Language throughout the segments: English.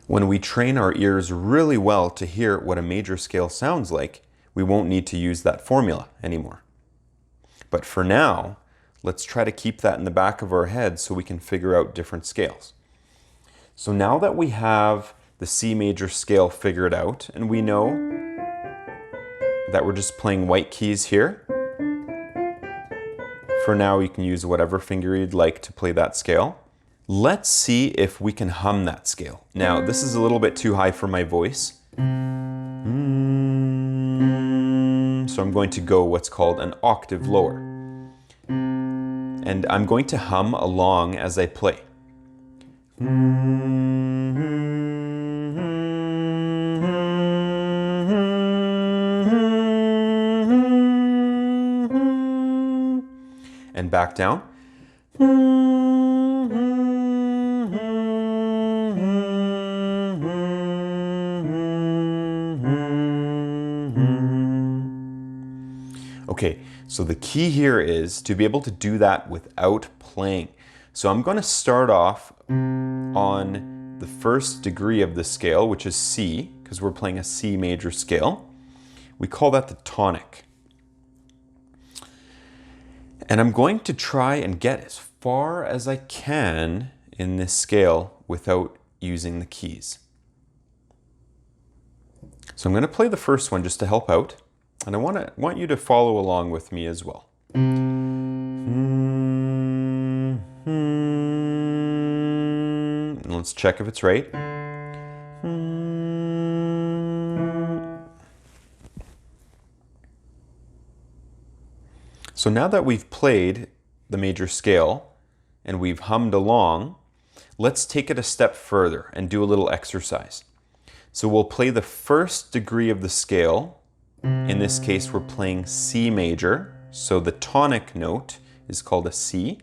When we train our ears really well to hear what a major scale sounds like, we won't need to use that formula anymore. But for now, let's try to keep that in the back of our head so we can figure out different scales. So now that we have the C major scale figured out, and we know that we're just playing white keys here, for now you can use whatever finger you'd like to play that scale. Let's see if we can hum that scale. Now, this is a little bit too high for my voice. So I'm going to go what's called an octave lower. And I'm going to hum along as I play. And back down. Okay, so the key here is to be able to do that without playing. So I'm going to start off on the first degree of the scale, which is C, because we're playing a C major scale. We call that the tonic. And I'm going to try and get as far as I can in this scale without using the keys. So I'm going to play the first one just to help out. And I want you to follow along with me as well. And let's check if it's right. So now that we've played the major scale and we've hummed along, let's take it a step further and do a little exercise. So we'll play the first degree of the scale. In this case, we're playing C major, so the tonic note is called a C.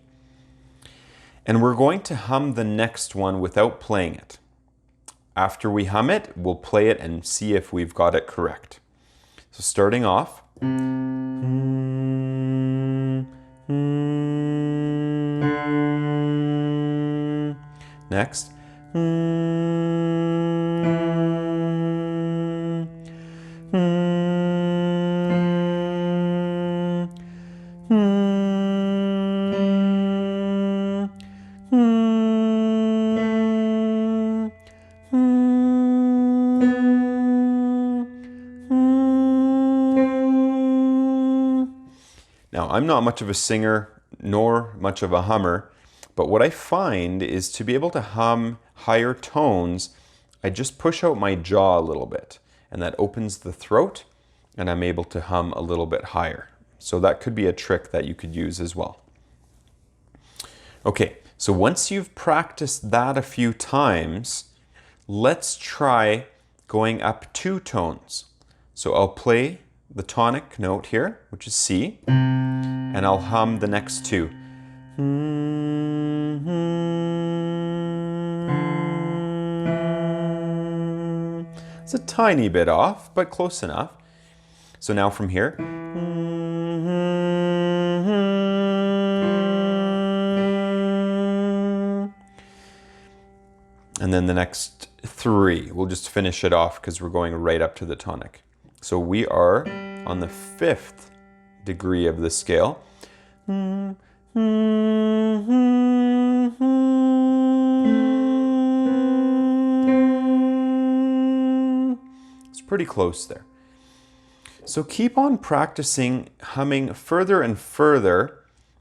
And we're going to hum the next one without playing it. After we hum it, we'll play it and see if we've got it correct. So starting off. Next. Now, I'm not much of a singer nor much of a hummer, but what I find is to be able to hum higher tones, I just push out my jaw a little bit, and that opens the throat, and I'm able to hum a little bit higher. So that could be a trick that you could use as well. Okay, so once you've practiced that a few times, let's try going up 2 tones. So I'll play the tonic note here, which is C, and I'll hum the next 2. It's a tiny bit off, but close enough. So now from here. And then the next 3, we'll just finish it off because we're going right up to the tonic. So we are on the 5th degree of the scale. It's pretty close there. So keep on practicing humming further and further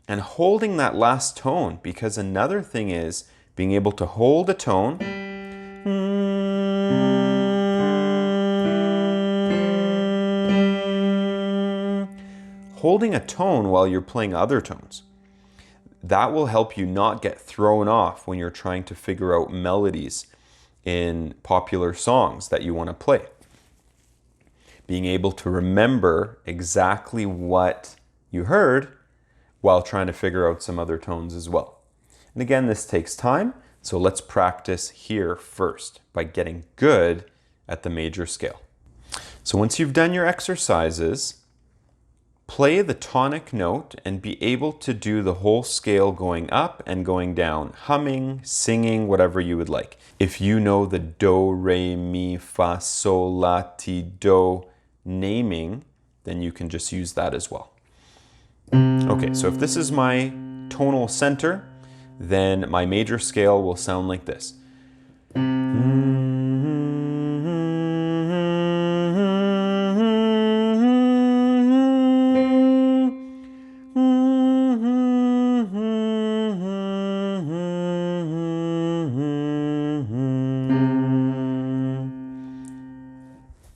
and holding that last tone, because another thing is being able to hold a tone holding a tone while you're playing other tones. That will help you not get thrown off when you're trying to figure out melodies in popular songs that you want to play. Being able to remember exactly what you heard while trying to figure out some other tones as well. And again, this takes time, so let's practice here first by getting good at the major scale. So once you've done your exercises, play the tonic note and be able to do the whole scale going up and going down, humming, singing, whatever you would like. If you know the do, re, mi, fa, sol, la, ti, do naming, then you can just use that as well. Okay, so if this is my tonal center, then my major scale will sound like this.